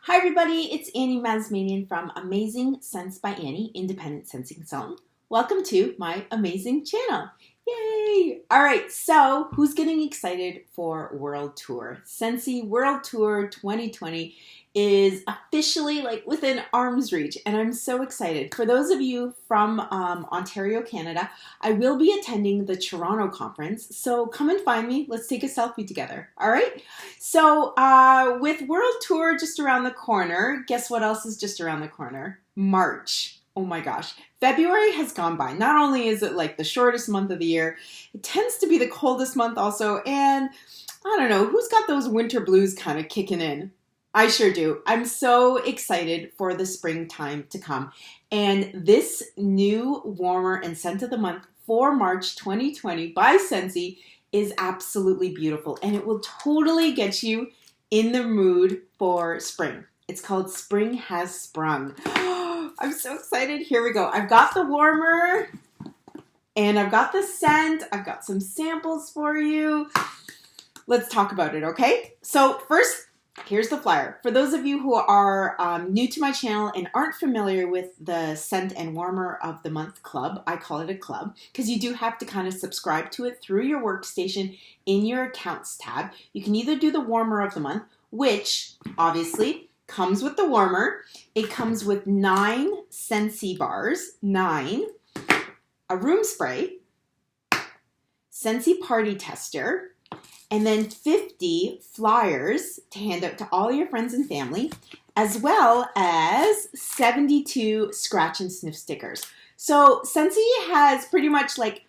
Hi everybody, it's Annie Mazmanian from Amazing Scents by Annie, independent sensing consultant. Welcome to my amazing channel. Yay! All right, so who's getting excited for World Tour? Scentsy World Tour 2020 is officially like within arm's reach, and I'm so excited. For those of you from Ontario, Canada, I will be attending the Toronto conference, so come and find me. Let's take a selfie together, all right? So with World Tour just around the corner, guess what else is just around the corner? March. Oh my gosh. February has gone by. Not only is it like the shortest month of the year, it tends to be the coldest month also, and I don't know, who's got those winter blues kind of kicking in? I sure do. I'm so excited for the springtime to come. And this new warmer and scent of the month for March 2020 by Scentsy is absolutely beautiful, and it will totally get you in the mood for spring. It's called Spring Has Sprung. I'm so excited. Here we go. I've got the warmer and I've got the scent. I've got some samples for you. Let's talk about it, okay? So first, here's the flyer. For those of you who are new to my channel and aren't familiar with the Scent and Warmer of the Month Club, I call it a club, because you do have to kind of subscribe to it through your workstation in your Accounts tab. You can either do the Warmer of the Month, which obviously comes with the warmer. It comes with 9 Scentsy bars, 9, a room spray, Scentsy party tester, and then 50 flyers to hand out to all your friends and family, as well as 72 scratch and sniff stickers. So Scentsy has pretty much like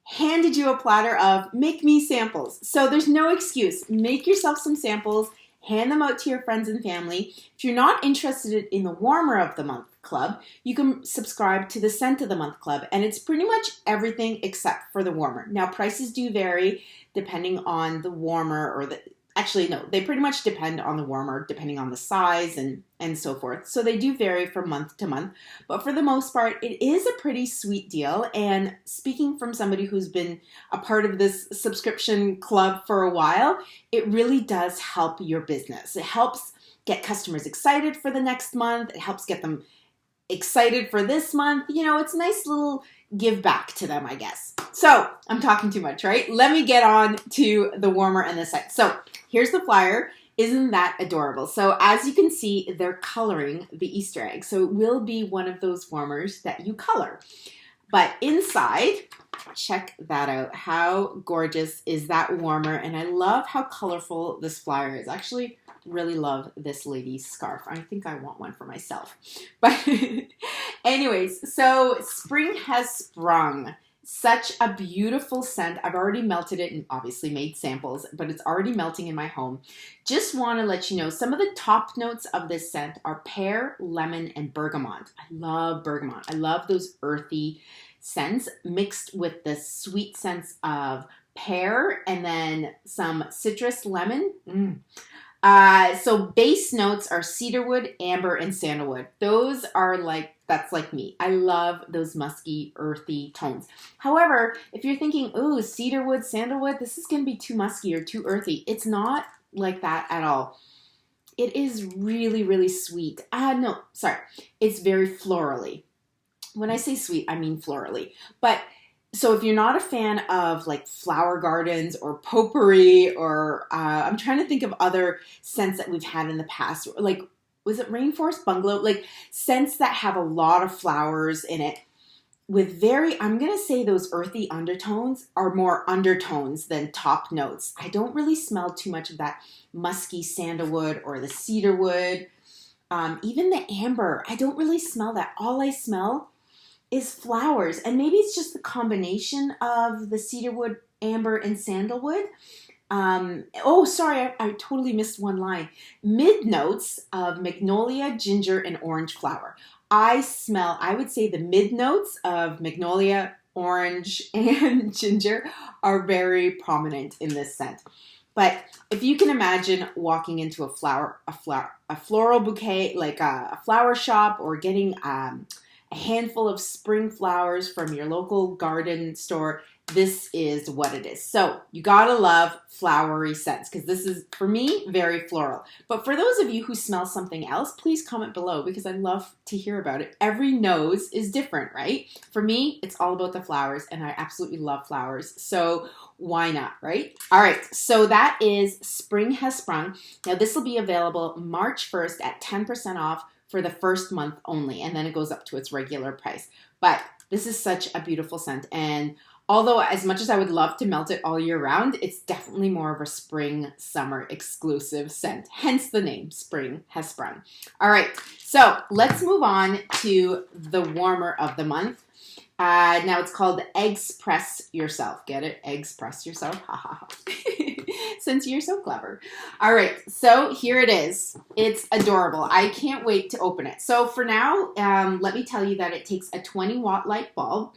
handed you a platter of make me samples. So there's no excuse. Make yourself some samples, hand them out to your friends and family. If you're not interested in the Warmer of the Month Club, you can subscribe to the Scent of the Month Club, and it's pretty much everything except for the warmer. Now, prices do vary depending on the warmer or the... Actually, no, they pretty much depend on the warmer, depending on the size and so forth. So they do vary from month to month. But for the most part, it is a pretty sweet deal. And speaking from somebody who's been a part of this subscription club for a while, it really does help your business. It helps get customers excited for the next month. It helps get them excited for this month. You know, it's a nice little give back to them, I guess. So I'm talking too much, right? Let me get on to the warmer and the scent. So here's the flyer. Isn't that adorable? So as you can see, they're coloring the Easter egg. So it will be one of those warmers that you color. But inside, check that out. How gorgeous is that warmer? And I love how colorful this flyer is. Actually, really love this lady's scarf. I think I want one for myself. But anyways, so spring has sprung. Such a beautiful scent. I've already melted it and obviously made samples, but it's already melting in my home. Just want to let you know some of the top notes of this scent are pear, lemon, and bergamot. I love bergamot. I love those earthy scents mixed with the sweet scents of pear and then some citrus lemon. So base notes are cedarwood, amber, and sandalwood. Those are like, that's like me. I love those musky, earthy tones. However, if you're thinking, ooh, cedarwood, sandalwood, this is going to be too musky or too earthy. It's not like that at all. It is really, really sweet. No, sorry. It's very florally. When I say sweet, I mean florally. But so if you're not a fan of like flower gardens or potpourri or I'm trying to think of other scents that we've had in the past, like was it Rainforest Bungalow? Like scents that have a lot of flowers in it with very, I'm going to say those earthy undertones are more undertones than top notes. I don't really smell too much of that musky sandalwood or the cedarwood. Even the amber, I don't really smell that. All I smell is flowers, and maybe it's just the combination of the cedarwood, amber, and sandalwood. Oh, sorry, I totally missed one line. Mid notes of magnolia, ginger, and orange flower. I would say the mid notes of magnolia, orange, and ginger are very prominent in this scent. But if you can imagine walking into a floral bouquet, like a flower shop, or getting a handful of spring flowers from your local garden store, this is what it is. So you gotta love flowery scents because this is, for me, very floral. But for those of you who smell something else, please comment below because I'd love to hear about it. Every nose is different, right? For me, it's all about the flowers and I absolutely love flowers. So why not, right? All right, so that is Spring Has Sprung. Now this will be available March 1st at 10% off for the first month only, and then it goes up to its regular price. But this is such a beautiful scent, and although as much as I would love to melt it all year round, it's definitely more of a spring, summer exclusive scent. Hence the name, Spring Has Sprung. All right, so let's move on to the warmer of the month. Now it's called Eggs Press Yourself. Get it? Eggs Press Yourself. Ha ha ha. Since you're so clever. All right, so here it is. It's adorable. I can't wait to open it. So for now, let me tell you that it takes a 20-watt light bulb.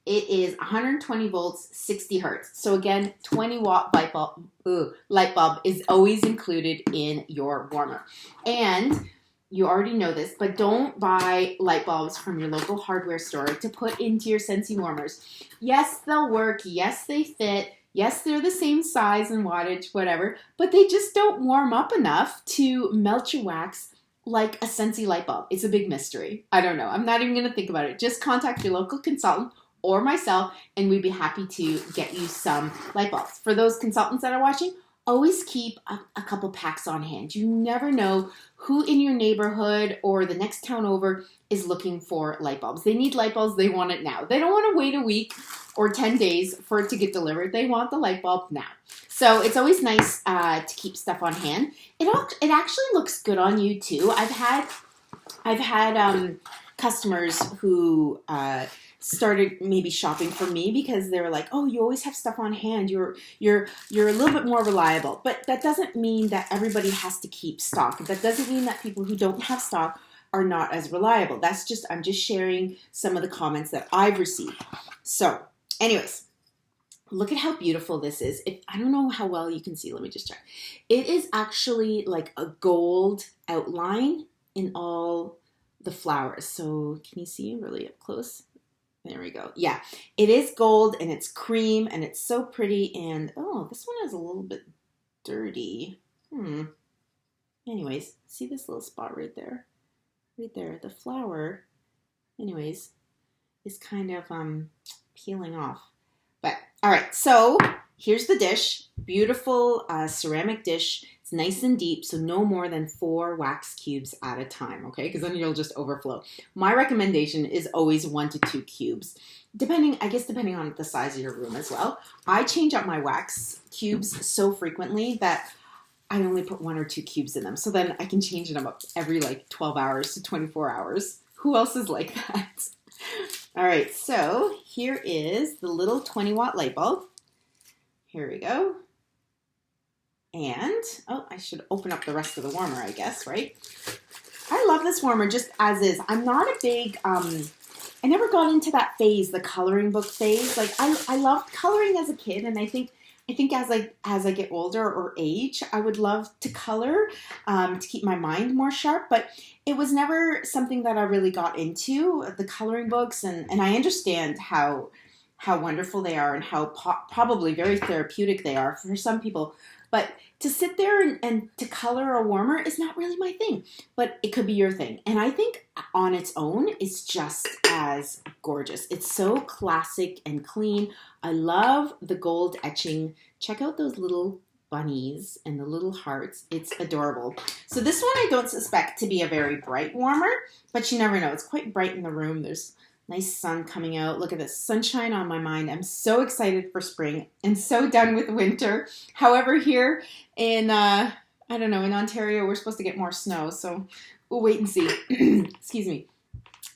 It is 120 volts, 60 hertz. So again, 20-watt light bulb is always included in your warmer. And you already know this, but don't buy light bulbs from your local hardware store to put into your Scentsy warmers. Yes, they'll work. Yes, they fit. Yes, they're the same size and wattage, whatever, but they just don't warm up enough to melt your wax like a Scentsy light bulb. It's a big mystery. I don't know. I'm not even going to think about it. Just contact your local consultant or myself, and we'd be happy to get you some light bulbs. For those consultants that are watching, always keep a couple packs on hand. You never know who in your neighborhood or the next town over is looking for light bulbs. They need light bulbs. They want it now. They don't want to wait a week or 10 days for it to get delivered. They want the light bulb now. So it's always nice to keep stuff on hand. It actually looks good on you too. I've had customers who started maybe shopping for me because they were like, oh, you always have stuff on hand. You're a little bit more reliable. But that doesn't mean that everybody has to keep stock. That doesn't mean that people who don't have stock are not as reliable. I'm just sharing some of the comments that I've received. So anyways, look at how beautiful this is. I don't know how well you can see. Let me just check. It is actually like a gold outline in all the flowers. So can you see really up close? There we go. Yeah, it is gold and it's cream and it's so pretty. And oh, this one is a little bit dirty. Anyways, see this little spot right there? Right there. The flower, anyways, is kind of peeling off. But all right, so here's the dish. Beautiful ceramic dish. It's nice and deep, so no more than 4 wax cubes at a time, okay? Because then you'll just overflow. My recommendation is always 1 to 2 cubes, depending on the size of your room as well. I change up my wax cubes so frequently that I only put 1 or 2 cubes in them, so then I can change them up every like 12 hours to 24 hours. Who else is like that? All right, so here is the little 20-watt light bulb. Here we go. And, oh, I should open up the rest of the warmer, I guess, right? I love this warmer just as is. I'm not a big, I never got into that phase, the coloring book phase. Like, I loved coloring as a kid, and I think as I get older or age, I would love to color to keep my mind more sharp, but it was never something that I really got into, the coloring books, and I understand how wonderful they are and how probably very therapeutic they are for some people. But to sit there and to color a warmer is not really my thing, but it could be your thing. And I think on its own, it's just as gorgeous. It's so classic and clean. I love the gold etching. Check out those little bunnies and the little hearts. It's adorable. So this one I don't suspect to be a very bright warmer, but you never know. It's quite bright in the room. There's nice sun coming out. Look at this sunshine on my mind. I'm so excited for spring and so done with winter. However, here in, I don't know, in Ontario, we're supposed to get more snow. So we'll wait and see. Excuse me.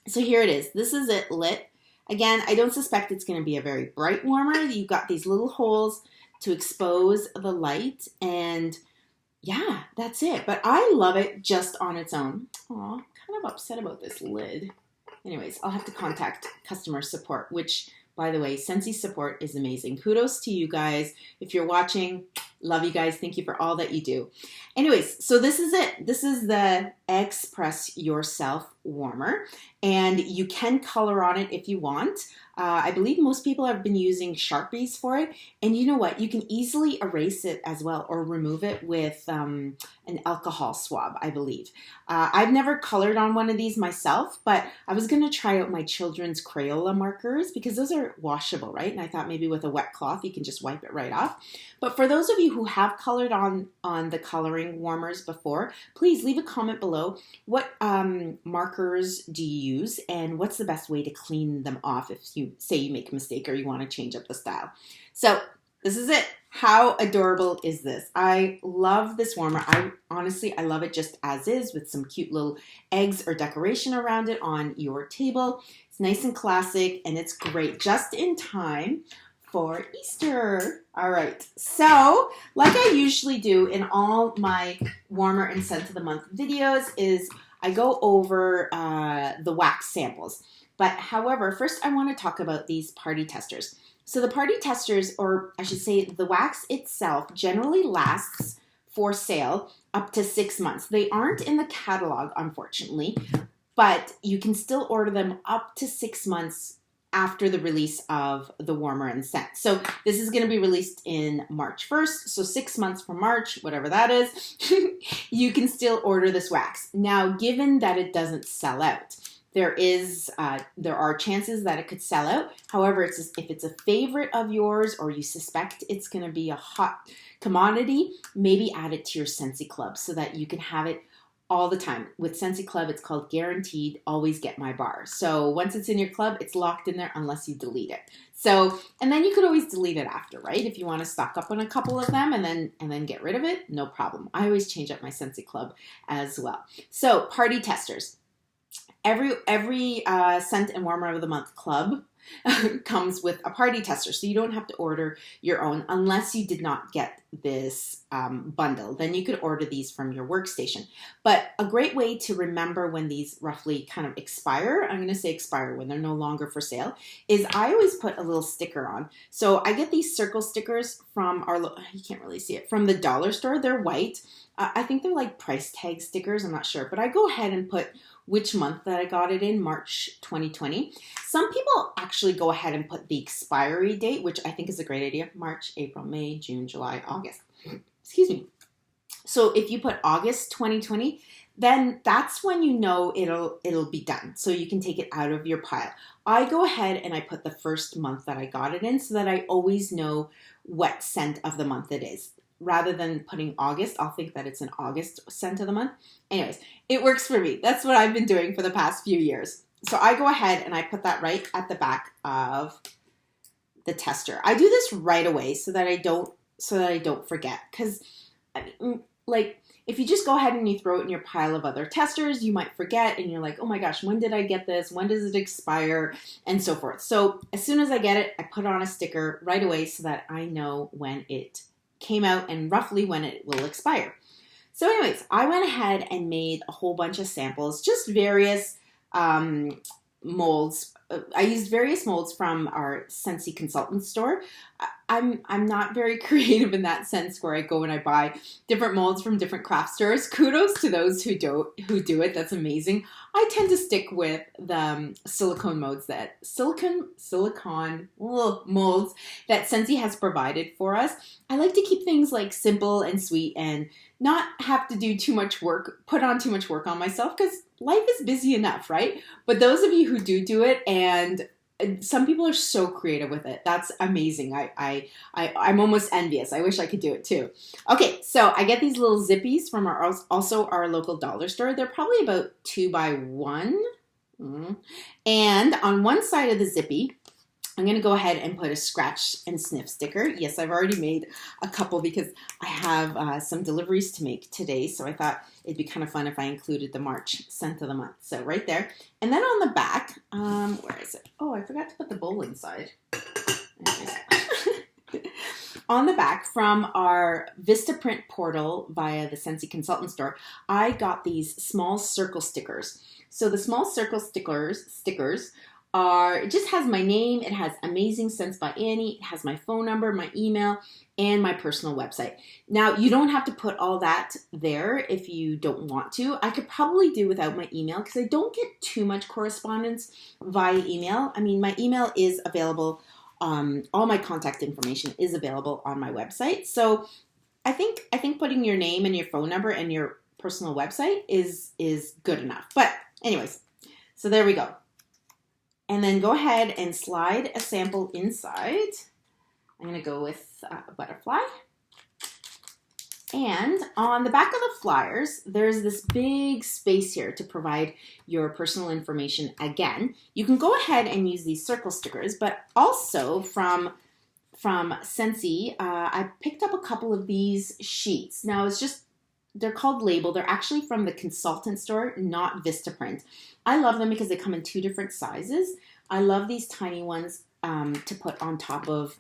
So here it is. This is it lit. Again, I don't suspect it's going to be a very bright warmer. You've got these little holes to expose the light. And yeah, that's it. But I love it just on its own. Aw, I'm kind of upset about this lid. Anyways, I'll have to contact customer support, which, by the way, Scentsy support is amazing. Kudos to you guys. If you're watching, love you guys. Thank you for all that you do. Anyways, so this is it. This is the Express Yourself warmer, and you can color on it if you want. I believe most people have been using Sharpies for it, and you know what? You can easily erase it as well or remove it with an alcohol swab, I believe. I've never colored on one of these myself, but I was going to try out my children's Crayola markers because those are washable, right? And I thought maybe with a wet cloth you can just wipe it right off. But for those of you who have colored on the coloring warmers before, please leave a comment below. What markers do you use, and what's the best way to clean them off if you say you make a mistake or you want to change up the style? So this is it. How adorable is this? I love this warmer. I love it just as is with some cute little eggs or decoration around it on your table. It's nice and classic, and it's great just in time for Easter. All right, so like I usually do in all my warmer and scent of the month videos is I go over the wax samples. But however, first I want to talk about these party testers. So the party testers, or I should say the wax itself, generally lasts for sale up to 6 months. They aren't in the catalog, unfortunately, but you can still order them up to 6 months after the release of the warmer and scent. So this is going to be released in March 1st. So 6 months from March, whatever that is, you can still order this wax. Now, given that it doesn't sell out, there are chances that it could sell out. However, if it's a favorite of yours or you suspect it's going to be a hot commodity, maybe add it to your Scentsy Club so that you can have it all the time. With Scentsy Club, it's called Guaranteed Always Get My Bar. So once it's in your club, it's locked in there unless you delete it. So, and then you could always delete it after, right? If you want to stock up on a couple of them and then get rid of it, no problem. I always change up my Scentsy Club as well. So party testers. Every scent and warmer of the month club comes with a party tester, so you don't have to order your own unless you did not get this bundle. Then you could order these from your workstation. But a great way to remember when these roughly kind of expire, I'm going to say expire when they're no longer for sale, is I always put a little sticker on. So I get these circle stickers from you can't really see it, from the dollar store. They're white. I think they're like price tag stickers. I'm not sure, but I go ahead and put which month that I got it in, March 2020. Some people actually go ahead and put the expiry date, which I think is a great idea. March, April, May, June, July, August. Excuse me. So if you put August 2020, then that's when you know it'll be done. So you can take it out of your pile. I go ahead and I put the first month that I got it in so that I always know what scent of the month it is. Rather than putting August, I'll think that it's an August scent of the month. Anyways, it works for me. That's what I've been doing for the past few years. So I go ahead and I put that right at the back of the tester. I do this right away so that I don't forget. Because I mean, like, if you just go ahead and you throw it in your pile of other testers, you might forget and you're like, oh my gosh, when did I get this? When does it expire? And so forth. So as soon as I get it, I put on a sticker right away so that I know when it came out and roughly when it will expire. So anyways, I went ahead and made a whole bunch of samples, just various molds. I used various molds from our Scentsy consultant store. I'm not very creative in that sense where I go and I buy different molds from different craft stores. Kudos to those who do it. That's amazing. I tend to stick with the silicone molds that Scentsy has provided for us. I like to keep things like simple and sweet and not have to do too much work, put on too much work on myself because life is busy enough, right? But those of you who do it, and some people are so creative with it. That's amazing. I'm almost envious. I wish I could do it too. Okay, so I get these little zippies from our local dollar store. They're probably about 2 by 1. And on one side of the zippy, I'm going to go ahead and put a scratch and sniff sticker. Yes, I've already made a couple because I have some deliveries to make today. So I thought it'd be kind of fun if I included the March scent of the month. So right there. And then on the back, where is it? Oh, I forgot to put the bowl inside. On the back from our Vistaprint portal via the Scentsy Consultant Store, I got these small circle stickers. So the small circle stickers it just has my name, it has Amazing Scents by Annie, it has my phone number, my email, and my personal website. Now, you don't have to put all that there if you don't want to. I could probably do without my email because I don't get too much correspondence via email. I mean, my email is available, all my contact information is available on my website. So I think putting your name and your phone number and your personal website is good enough. But anyways, so there we go. And then go ahead and slide a sample inside. I'm going to go with a butterfly. And on the back of the flyers, there's this big space here to provide your personal information again. You can go ahead and use these circle stickers, but also from Scentsy, I picked up a couple of these sheets. Now, they're called Label. They're actually from the consultant store, not Vistaprint. I love them because they come in 2 different sizes. I love these tiny ones to put on top of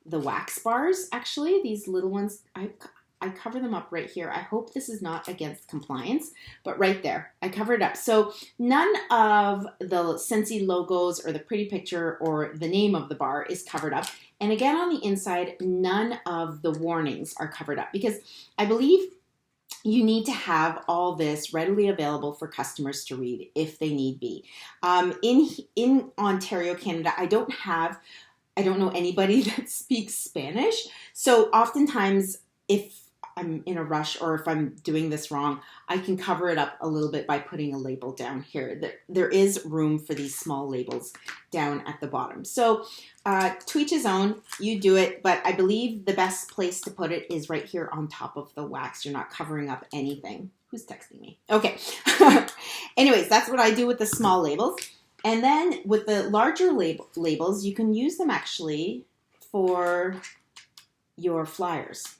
the wax bars. Actually, these little ones, I cover them up right here. I hope this is not against compliance, but right there, I cover it up. So none of the Scentsy logos or the pretty picture or the name of the bar is covered up. And again, on the inside, none of the warnings are covered up because I believe you need to have all this readily available for customers to read if they need be. In Ontario, Canada, I don't know anybody that speaks Spanish. So oftentimes if I'm in a rush or if I'm doing this wrong, I can cover it up a little bit by putting a label down here. There is room for these small labels down at the bottom. So to each his own, you do it, but I believe the best place to put it is right here on top of the wax. You're not covering up anything. Who's texting me? Okay. Anyways, that's what I do with the small labels. And then with the larger labels, you can use them actually for your flyers.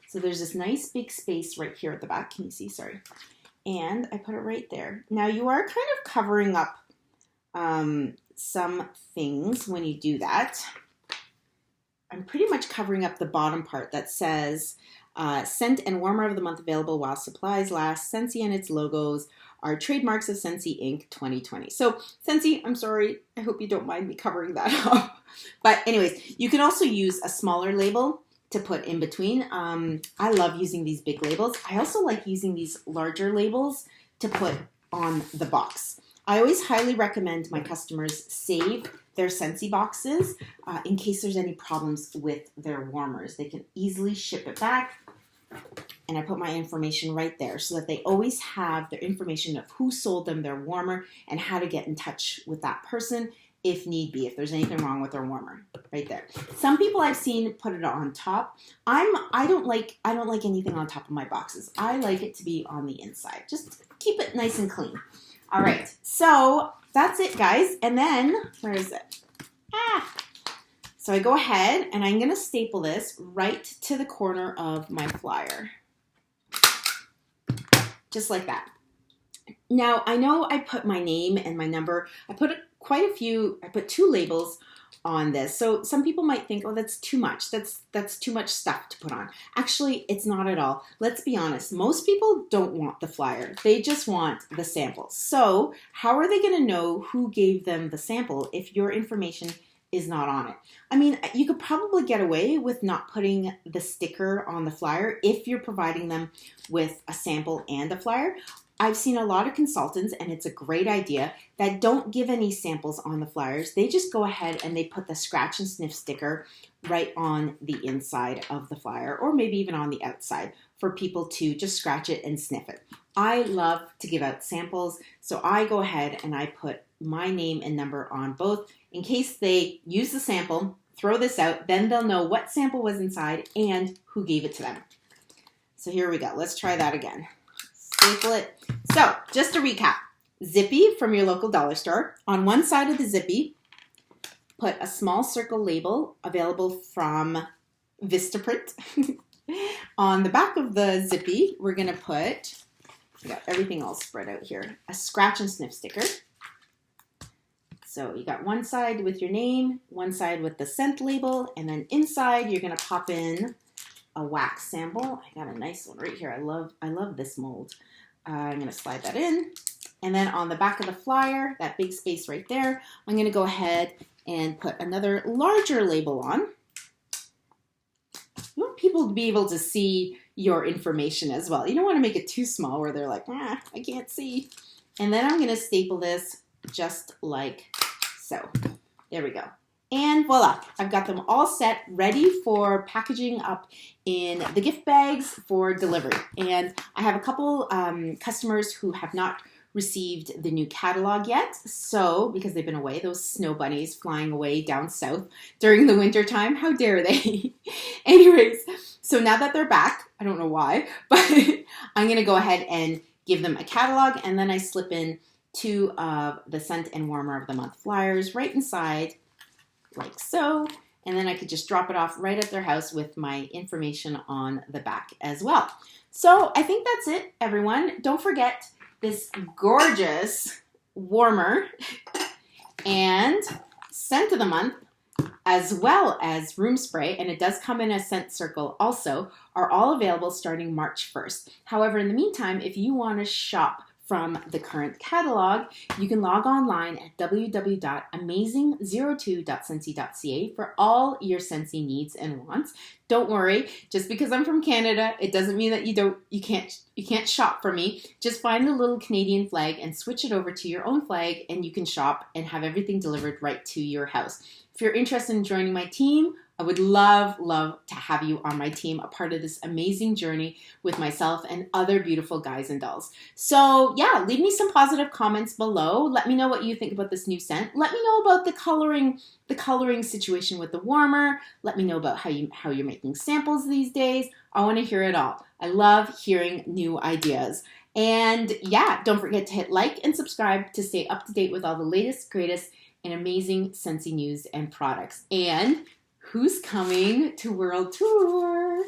So there's this nice big space right here at the back. Can you see? Sorry. And I put it right there. Now you are kind of covering up some things when you do that. I'm pretty much covering up the bottom part that says Scent and Warmer of the Month available while supplies last. Scentsy and its logos are trademarks of Scentsy Inc. 2020. So Scentsy, I'm sorry. I hope you don't mind me covering that up. But anyways, you can also use a smaller label to put in between. I love using these big labels. I also like using these larger labels to put on the box. I always highly recommend my customers save their Scentsy boxes in case there's any problems with their warmers. They can easily ship it back. And I put my information right there so that they always have their information of who sold them their warmer and how to get in touch with that person if need be, if there's anything wrong with their warmer, right there. Some people I've seen put it on top. I don't like anything on top of my boxes. I like it to be on the inside. Just keep it nice and clean. All right, so that's it, guys. And then, where is it? So I go ahead and I'm gonna staple this right to the corner of my flyer. Just like that. Now, I know I put my name and my number. I put I put 2 labels on this. So some people might think, oh, that's too much. That's too much stuff to put on. Actually, it's not at all. Let's be honest. Most people don't want the flyer. They just want the sample. So how are they going to know who gave them the sample if your information is not on it? I mean, you could probably get away with not putting the sticker on the flyer if you're providing them with a sample and a flyer. I've seen a lot of consultants, and it's a great idea, that don't give any samples on the flyers. They just go ahead and they put the scratch and sniff sticker right on the inside of the flyer, or maybe even on the outside for people to just scratch it and sniff it. I love to give out samples, so I go ahead and I put my name and number on both in case they use the sample, throw this out, then they'll know what sample was inside and who gave it to them. So here we go. Let's try that again. Staple it. So just to recap, Zippy from your local dollar store. On one side of the Zippy, put a small circle label available from Vistaprint. On the back of the Zippy, we're going to put, we got everything all spread out here, a scratch and sniff sticker. So you got one side with your name, one side with the scent label, and then inside you're going to pop in a wax sample. I got a nice one right here. I love this mold. I'm going to slide that in. And then on the back of the flyer, that big space right there, I'm going to go ahead and put another larger label on. You want people to be able to see your information as well. You don't want to make it too small where they're like, I can't see. And then I'm going to staple this just like so. There we go. And voila, I've got them all set, ready for packaging up in the gift bags for delivery. And I have a couple customers who have not received the new catalog yet. So, because they've been away, those snow bunnies flying away down south during the winter time, how dare they? Anyways, so now that they're back, I don't know why, but I'm going to go ahead and give them a catalog, and then I slip in 2 of the Scent and Warmer of the Month flyers right inside, like so, and then I could just drop it off right at their house with my information on the back as well. So I think that's it, everyone. Don't forget this gorgeous warmer and scent of the month, as well as room spray, and it does come in a scent circle also, are all available starting March 1st. However, in the meantime, if you want to shop from the current catalog, you can log online at www.amazing02.scentsy.ca for all your Scentsy needs and wants. Don't worry, just because I'm from Canada, it doesn't mean that you can't shop for me. Just find the little Canadian flag and switch it over to your own flag, and you can shop and have everything delivered right to your house. If you're interested in joining my team, I would love to have you on my team, a part of this amazing journey with myself and other beautiful guys and dolls. So yeah, leave me some positive comments below. Let me know what you think about this new scent. Let me know about the coloring situation with the warmer. Let me know about how you're making samples these days. I want to hear it all. I love hearing new ideas. And yeah, don't forget to hit like and subscribe to stay up to date with all the latest, greatest, and amazing Scentsy news and products. And who's coming to World Tour?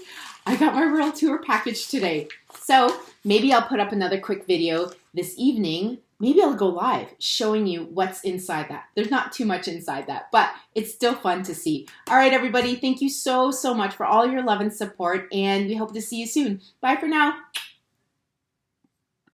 I got my World Tour package today. So maybe I'll put up another quick video this evening. Maybe I'll go live showing you what's inside that. There's not too much inside that, but it's still fun to see. All right, everybody. Thank you so much for all your love and support, and we hope to see you soon. Bye for now.